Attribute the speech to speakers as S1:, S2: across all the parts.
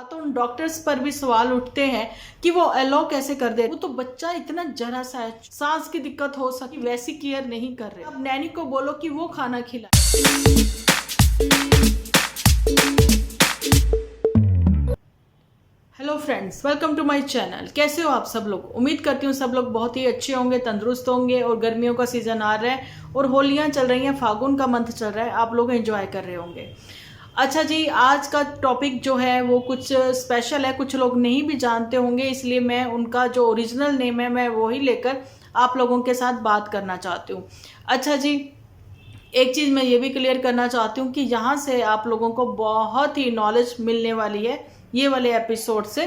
S1: बात तो उन डॉक्टर्स पर भी सवाल उठते हैं कि वो अलाउ कैसे कर दे। वो तो बच्चा इतना जरा सा है, सांस की दिक्कत हो सकी वैसी केयर नहीं कर रहे। अब नैनी को बोलो कि वो खाना खिलाए। Hello friends, welcome to my channel. कैसे हो आप सब लोग? उम्मीद करती हूँ सब लोग बहुत ही अच्छे होंगे, तंदुरुस्त होंगे। और गर्मियों का सीजन आ रहा है और होलियां चल रही हैं, फागुन का मंथ चल रहा है, आप लोग एंजॉय कर रहे होंगे। अच्छा जी, आज का टॉपिक जो है वो कुछ स्पेशल है, कुछ लोग नहीं भी जानते होंगे, इसलिए मैं उनका जो ओरिजिनल नेम है मैं वही लेकर आप लोगों के साथ बात करना चाहती हूँ। अच्छा जी, एक चीज़ मैं ये भी क्लियर करना चाहती हूँ कि यहाँ से आप लोगों को बहुत ही नॉलेज मिलने वाली है ये वाले एपिसोड से,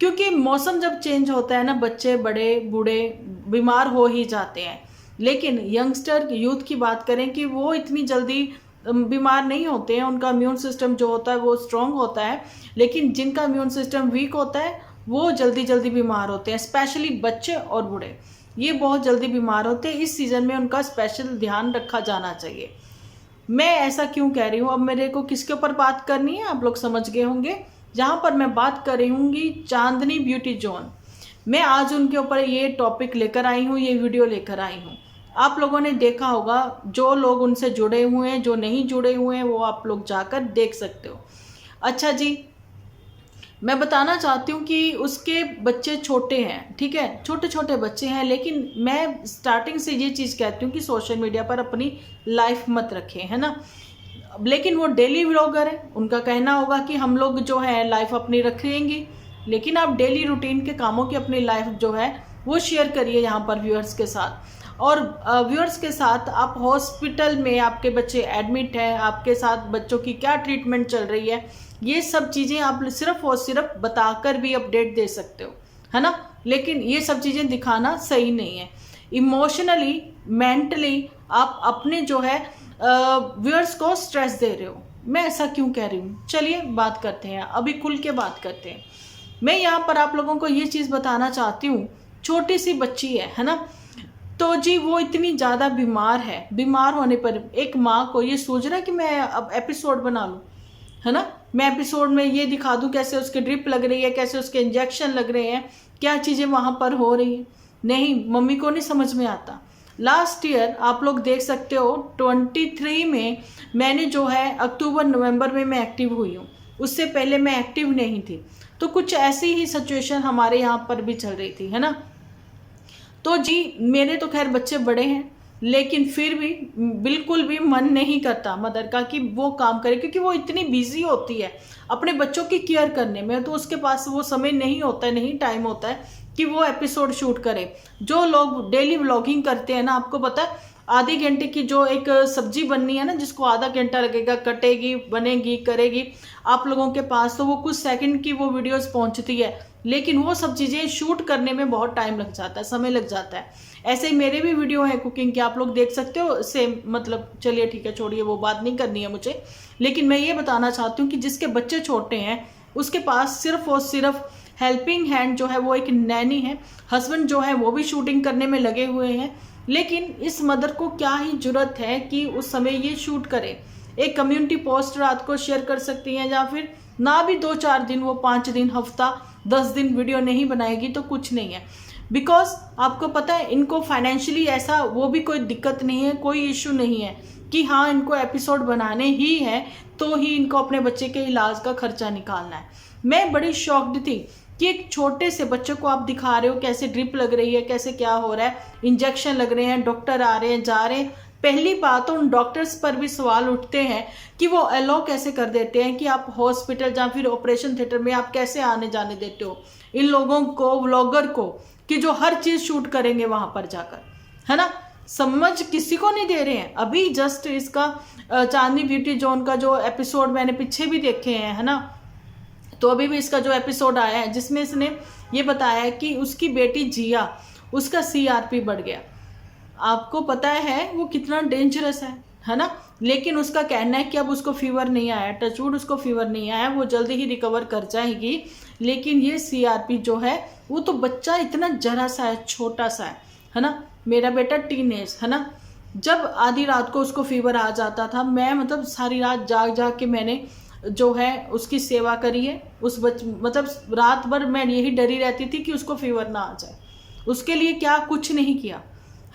S1: क्योंकि मौसम जब चेंज होता है ना, बच्चे बड़े बूढ़े बीमार हो ही जाते हैं। लेकिन यंगस्टर यूथ की बात करें कि वो इतनी जल्दी बीमार नहीं होते हैं, उनका इम्यून सिस्टम जो होता है वो स्ट्रांग होता है। लेकिन जिनका इम्यून सिस्टम वीक होता है वो जल्दी जल्दी बीमार होते हैं, स्पेशली बच्चे और बूढ़े, ये बहुत जल्दी बीमार होते हैं। इस सीज़न में उनका स्पेशल ध्यान रखा जाना चाहिए। मैं ऐसा क्यों कह रही हूँ, अब मेरे को किसके ऊपर बात करनी है आप लोग समझ गए होंगे। जहाँ पर मैं बात कर रही हूँगी चांदनी ब्यूटी जोन, मैं आज उनके ऊपर ये टॉपिक लेकर आई हूँ, ये वीडियो लेकर आई हूँ। आप लोगों ने देखा होगा, जो लोग उनसे जुड़े हुए हैं, जो नहीं जुड़े हुए हैं, वो आप लोग जाकर देख सकते हो। अच्छा जी, मैं बताना चाहती हूँ कि उसके बच्चे छोटे हैं, ठीक है, छोटे छोटे बच्चे हैं। लेकिन मैं स्टार्टिंग से ये चीज़ कहती हूँ कि सोशल मीडिया पर अपनी लाइफ मत रखें, है ना। लेकिन वो डेली व्लॉगर है, उनका कहना होगा कि हम लोग जो है लाइफ अपनी रखेंगे, लेकिन आप डेली रूटीन के कामों की अपनी लाइफ जो है वो शेयर करिए यहाँ पर व्यूअर्स के साथ। और व्यूअर्स के साथ आप हॉस्पिटल में आपके बच्चे एडमिट हैं, आपके साथ बच्चों की क्या ट्रीटमेंट चल रही है, ये सब चीज़ें आप सिर्फ और सिर्फ बताकर भी अपडेट दे सकते हो, है ना। लेकिन ये सब चीज़ें दिखाना सही नहीं है। इमोशनली मेंटली आप अपने जो है व्यूअर्स को स्ट्रेस दे रहे हो। मैं ऐसा क्यों कह रही हूँ, चलिए बात करते हैं, अभी खुल के बात करते हैं। मैं यहाँ पर आप लोगों को ये चीज़ बताना चाहती हूँ, छोटी सी बच्ची है ना, तो जी वो इतनी ज़्यादा बीमार है। बीमार होने पर एक माँ को ये सोच रहा है कि मैं अब एपिसोड बना लूँ, है ना, मैं एपिसोड में ये दिखा दूँ कैसे उसके ड्रिप लग रही है, कैसे उसके इंजेक्शन लग रहे हैं, क्या चीज़ें वहाँ पर हो रही हैं। नहीं, मम्मी को नहीं समझ में आता। लास्ट ईयर आप लोग देख सकते हो 23 में मैंने जो है अक्टूबर नवंबर में मैं एक्टिव हुई हूँ, उससे पहले मैं एक्टिव नहीं थी। तो कुछ ऐसी ही सिचुएशन हमारे यहाँ पर भी चल रही थी, है ना। तो जी मेरे तो खैर बच्चे बड़े हैं, लेकिन फिर भी बिल्कुल भी मन नहीं करता मदर का कि वो काम करे, क्योंकि वो इतनी बिजी होती है अपने बच्चों की केयर करने में, तो उसके पास वो समय नहीं होता है, नहीं टाइम होता है कि वो एपिसोड शूट करे। जो लोग डेली व्लॉगिंग करते हैं ना, आपको पता है आधे घंटे की जो एक सब्जी बननी है ना, जिसको आधा घंटा लगेगा, कटेगी, बनेगी, करेगी आप लोगों के पास, तो वो कुछ सेकंड की वो वीडियोस पहुंचती है। लेकिन वो सब चीज़ें शूट करने में बहुत टाइम लग जाता है, समय लग जाता है। ऐसे ही मेरे भी वीडियो हैं कुकिंग के, आप लोग देख सकते हो सेम, मतलब चलिए ठीक है, छोड़िए, वो बात नहीं करनी है मुझे। लेकिन मैं ये बताना चाहती हूँ कि जिसके बच्चे छोटे हैं उसके पास सिर्फ और सिर्फ हेल्पिंग हैंड जो है वो एक नैनी है। हस्बैंड जो है वो भी शूटिंग करने में लगे हुए हैं, लेकिन इस मदर को क्या ही जरूरत है कि उस समय ये शूट करे। एक कम्युनिटी पोस्ट रात को शेयर कर सकती हैं, या फिर ना भी 2-4 दिन, वो 5 दिन, हफ्ता, 10 दिन वीडियो नहीं बनाएगी तो कुछ नहीं है। बिकॉज आपको पता है इनको फाइनेंशियली ऐसा वो भी कोई दिक्कत नहीं है, कोई इशू नहीं है कि हाँ इनको एपिसोड बनाने ही है तो ही इनको अपने बच्चे के इलाज का खर्चा निकालना है। मैं बड़ी शॉक्ड थी कि एक छोटे से बच्चे को आप दिखा रहे हो कैसे ड्रिप लग रही है, कैसे क्या हो रहा है, इंजेक्शन लग रहे हैं, डॉक्टर आ रहे हैं, जा रहे हैं। पहली बात तो उन डॉक्टर्स पर भी सवाल उठते हैं कि वो अलाउ कैसे कर देते हैं कि आप हॉस्पिटल या फिर ऑपरेशन थिएटर में आप कैसे आने जाने देते हो इन लोगों को, व्लॉगर को, कि जो हर चीज़ शूट करेंगे वहाँ पर जाकर, है ना। समझ किसी को नहीं दे रहे हैं। अभी जस्ट इसका चांदनी ब्यूटी जोन का जो एपिसोड मैंने पीछे भी देखे हैं, है ना, तो अभी भी इसका जो एपिसोड आया है जिसमें इसने ये बताया है कि उसकी बेटी जिया, उसका CRP बढ़ गया। आपको पता है वो कितना डेंजरस है ना। लेकिन उसका कहना है कि अब उसको फीवर नहीं आया, टचवुड उसको फीवर नहीं आया, वो जल्दी ही रिकवर कर जाएगी। लेकिन ये CRP जो है वो तो बच्चा इतना जरा सा है, छोटा सा है ना। मेरा बेटा टीनेज है ना, जब आधी रात को उसको फीवर आ जाता था, मैं मतलब सारी रात जाग जाग के मैंने जो है उसकी सेवा करिए। उस मतलब रात भर मैं यही डरी रहती थी कि उसको फीवर ना आ जाए, उसके लिए क्या कुछ नहीं किया,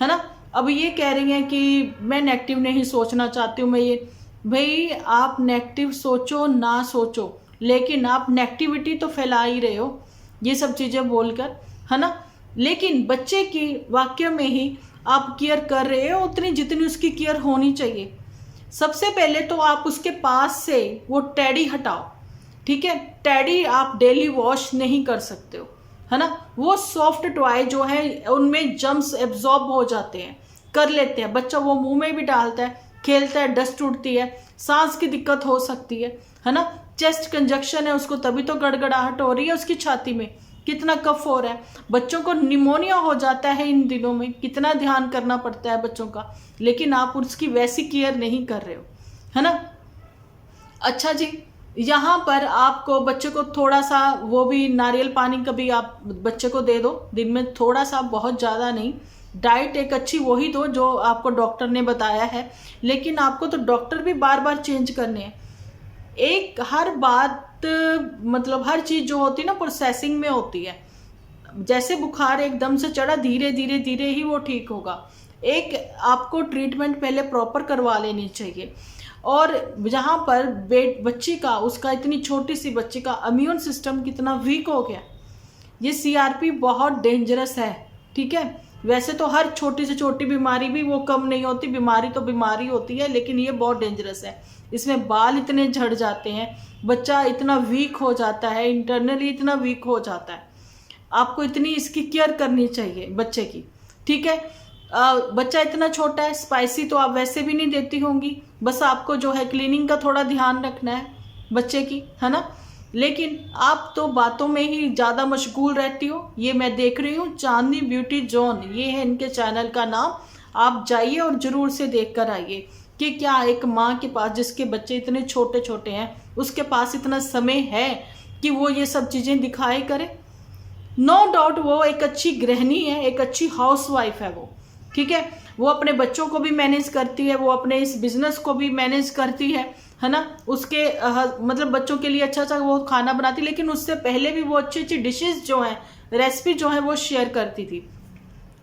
S1: है ना। अब ये कह रही हैं कि मैं नेगेटिव नहीं सोचना चाहती हूँ, मैं ये, भाई आप नेगेटिव सोचो ना सोचो, लेकिन आप नेगेटिविटी तो फैला ही रहे हो ये सब चीज़ें बोलकर, है ना। लेकिन बच्चे की वाक्य में ही आप केयर कर रहे हो उतनी जितनी उसकी केयर होनी चाहिए। सबसे पहले तो आप उसके पास से वो टेडी हटाओ, ठीक है। टेडी आप डेली वॉश नहीं कर सकते हो, है ना। वो सॉफ्ट टॉय जो है उनमें जम्स एब्जॉर्ब हो जाते हैं, कर लेते हैं, बच्चा वो मुंह में भी डालता है, खेलता है, डस्ट उड़ती है, सांस की दिक्कत हो सकती है ना। चेस्ट कंजक्शन है उसको, तभी तो गड़गड़ाहट हो रही है उसकी छाती में, कितना कफ हो रहा है। बच्चों को निमोनिया हो जाता है इन दिनों में, कितना ध्यान करना पड़ता है बच्चों का, लेकिन आप उसकी वैसी केयर नहीं कर रहे हो, है ना। अच्छा जी, यहाँ पर आपको बच्चे को थोड़ा सा वो भी नारियल पानी कभी आप बच्चे को दे दो, दिन में थोड़ा सा, बहुत ज़्यादा नहीं। डाइट एक अच्छी वही दो जो आपको डॉक्टर ने बताया है, लेकिन आपको तो डॉक्टर भी बार बार चेंज करने हैं। एक हर बात मतलब हर चीज़ जो होती है ना प्रोसेसिंग में होती है। जैसे बुखार एकदम से चढ़ा, धीरे धीरे धीरे ही वो ठीक होगा। एक आपको ट्रीटमेंट पहले प्रॉपर करवा लेनी चाहिए। और जहाँ पर बच्ची का, उसका इतनी छोटी सी बच्ची का इम्यून सिस्टम कितना वीक हो गया, ये CRP बहुत डेंजरस है, ठीक है। वैसे तो हर छोटी से छोटी बीमारी भी वो कम नहीं होती, बीमारी तो बीमारी होती है, लेकिन ये बहुत डेंजरस है। इसमें बाल इतने झड़ जाते हैं, बच्चा इतना वीक हो जाता है, इंटरनली इतना वीक हो जाता है। आपको इतनी इसकी केयर करनी चाहिए बच्चे की, ठीक है। बच्चा इतना छोटा है, स्पाइसी तो आप वैसे भी नहीं देती होंगी, बस आपको जो है क्लीनिंग का थोड़ा ध्यान रखना है बच्चे की, है ना। लेकिन आप तो बातों में ही ज़्यादा मशगूल रहती हो। ये मैं देख रही हूँ, चांदनी ब्यूटी जोन, ये है इनके चैनल का नाम। आप जाइए और ज़रूर से देख कर आइए कि क्या एक माँ के पास, जिसके बच्चे इतने छोटे छोटे हैं, उसके पास इतना समय है कि वो ये सब चीज़ें दिखाए करे। नो डाउट वो एक अच्छी गृहिणी है, एक अच्छी हाउसवाइफ है वो, ठीक है। वो अपने बच्चों को भी मैनेज करती है, वो अपने इस बिजनेस को भी मैनेज करती है ना। उसके मतलब बच्चों के लिए अच्छा अच्छा वो खाना बनाती, लेकिन उससे पहले भी वो अच्छी अच्छी डिशेस जो हैं, रेसिपी जो है वो शेयर करती थी।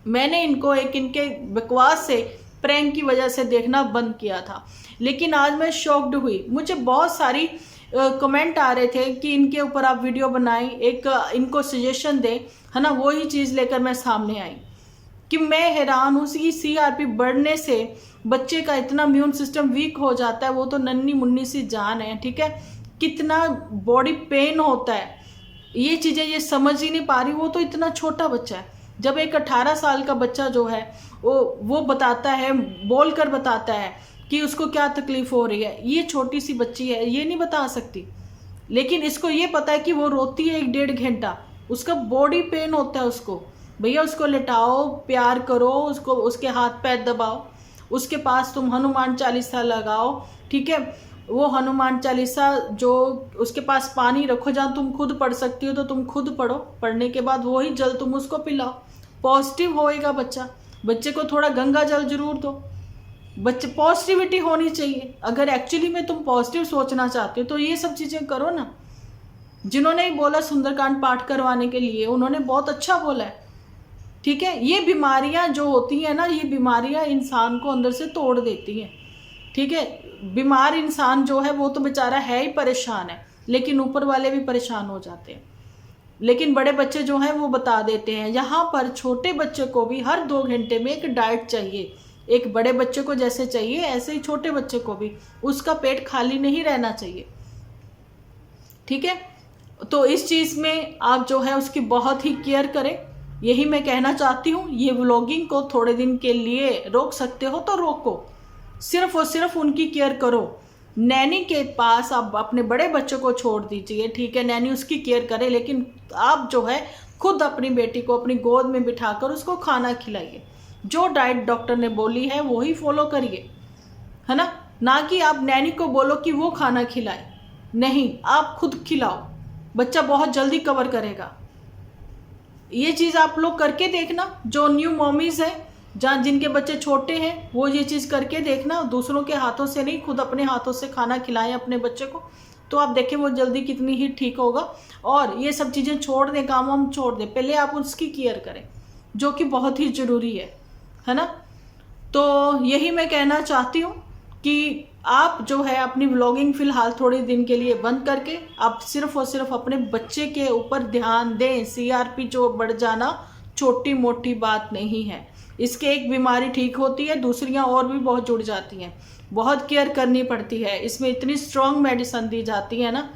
S1: मैंने इनको एक इनके बकवास से, प्रैंक की वजह से देखना बंद किया था, लेकिन आज मैं शॉक्ड हुई। मुझे बहुत सारी कमेंट आ रहे थे कि इनके ऊपर आप वीडियो बनाएं, एक इनको सजेशन दें, है ना। वही चीज़ लेकर मैं सामने आई कि मैं हैरान हूँ कि CRP बढ़ने से बच्चे का इतना इम्यून सिस्टम वीक हो जाता है। वो तो नन्ही मुन्नी सी जान है, ठीक है, कितना बॉडी पेन होता है, ये चीज़ें ये समझ ही नहीं पा रही। वो तो इतना छोटा बच्चा है। जब एक 18 साल का बच्चा जो है वो बताता है, बोल कर बताता है कि उसको क्या तकलीफ हो रही है, ये छोटी सी बच्ची है, ये नहीं बता सकती, लेकिन इसको ये पता है कि वो रोती है 1-1.5 घंटा, उसका बॉडी पेन होता है उसको। भैया उसको लेटाओ, प्यार करो उसको, उसके हाथ पैर दबाओ, उसके पास तुम हनुमान चालीसा लगाओ, ठीक है। वो हनुमान चालीसा जो उसके पास पानी रखो, जहाँ तुम खुद पढ़ सकती हो तो तुम खुद पढ़ो, पढ़ने के बाद वही जल तुम उसको पिलाओ, पॉजिटिव होएगा बच्चा। बच्चे को थोड़ा गंगा जल जरूर दो, बच्चे पॉजिटिविटी होनी चाहिए। अगर एक्चुअली में तुम पॉजिटिव सोचना चाहते हो तो ये सब चीज़ें करो ना। जिन्होंने बोला सुंदरकांड पाठ करवाने के लिए, उन्होंने बहुत अच्छा बोला है, ठीक है। ये बीमारियां जो होती हैं ना, ये बीमारियां इंसान को अंदर से तोड़ देती हैं, ठीक है। बीमार इंसान जो है वो तो बेचारा है ही परेशान है, लेकिन ऊपर वाले भी परेशान हो जाते हैं। लेकिन बड़े बच्चे जो हैं वो बता देते हैं। यहाँ पर छोटे बच्चे को भी हर 2 घंटे में एक डाइट चाहिए। एक बड़े बच्चे को जैसे चाहिए, ऐसे ही छोटे बच्चे को भी उसका पेट खाली नहीं रहना चाहिए, ठीक है। तो इस चीज़ में आप जो है उसकी बहुत ही केयर करें, यही मैं कहना चाहती हूँ। ये व्लॉगिंग को थोड़े दिन के लिए रोक सकते हो तो रोको, सिर्फ और सिर्फ उनकी केयर करो। नैनी के पास आप अपने बड़े बच्चों को छोड़ दीजिए, ठीक है, नैनी उसकी केयर करे, लेकिन आप जो है खुद अपनी बेटी को अपनी गोद में बिठाकर उसको खाना खिलाइए। जो डाइट डॉक्टर ने बोली है वही फॉलो करिए, है ना। ना कि आप नैनी को बोलो कि वो खाना खिलाए, नहीं, आप खुद खिलाओ, बच्चा बहुत जल्दी कवर करेगा। ये चीज़ आप लोग करके देखना, जो न्यू मॉमीज़ हैं, जहाँ जिनके बच्चे छोटे हैं, वो ये चीज़ करके देखना। दूसरों के हाथों से नहीं, खुद अपने हाथों से खाना खिलाएं अपने बच्चे को, तो आप देखें वो जल्दी कितनी ही ठीक होगा। और ये सब चीज़ें छोड़ दें, काम हम छोड़ दें, पहले आप उसकी केयर करें, जो कि बहुत ही ज़रूरी है ना। तो यही मैं कहना चाहती हूँ कि आप जो है अपनी व्लॉगिंग फ़िलहाल थोड़े दिन के लिए बंद करके आप सिर्फ और सिर्फ अपने बच्चे के ऊपर ध्यान दें। CRP जो बढ़ जाना छोटी मोटी बात नहीं है, इसके एक बीमारी ठीक होती है, दूसरियां और भी बहुत जुड़ जाती हैं, बहुत केयर करनी पड़ती है। इसमें इतनी स्ट्रॉन्ग मेडिसिन दी जाती है ना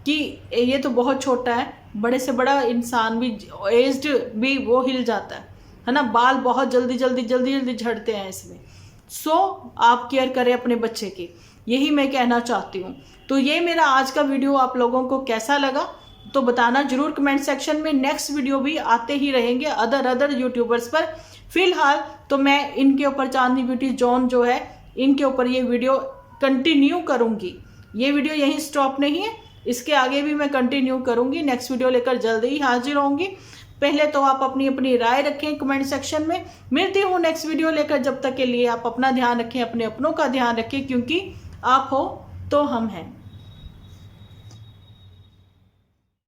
S1: कि ये तो बहुत छोटा है, बड़े से बड़ा इंसान भी, एज्ड भी वो हिल जाता है ना। बाल बहुत जल्दी जल्दी जल्दी जल्दी झड़ते हैं इसमें। सो आप केयर करें अपने बच्चे की, यही मैं कहना चाहती हूँ। तो ये मेरा आज का वीडियो आप लोगों को कैसा लगा तो बताना जरूर कमेंट सेक्शन में। नेक्स्ट वीडियो भी आते ही रहेंगे अदर यूट्यूबर्स पर। फिलहाल तो मैं इनके ऊपर, चांदनी ब्यूटी जॉन जो है, इनके ऊपर ये वीडियो कंटिन्यू करूँगी। ये वीडियो यहीं स्टॉप नहीं है, इसके आगे भी मैं कंटिन्यू करूँगी। नेक्स्ट वीडियो लेकर जल्दी ही हाजिर होंगी। पहले तो आप अपनी अपनी राय रखें कमेंट सेक्शन में। मिलती हूँ नेक्स्ट वीडियो लेकर, जब तक के लिए आप अपना ध्यान रखें, अपने अपनों का ध्यान रखें, क्योंकि आप हो तो हम हैं।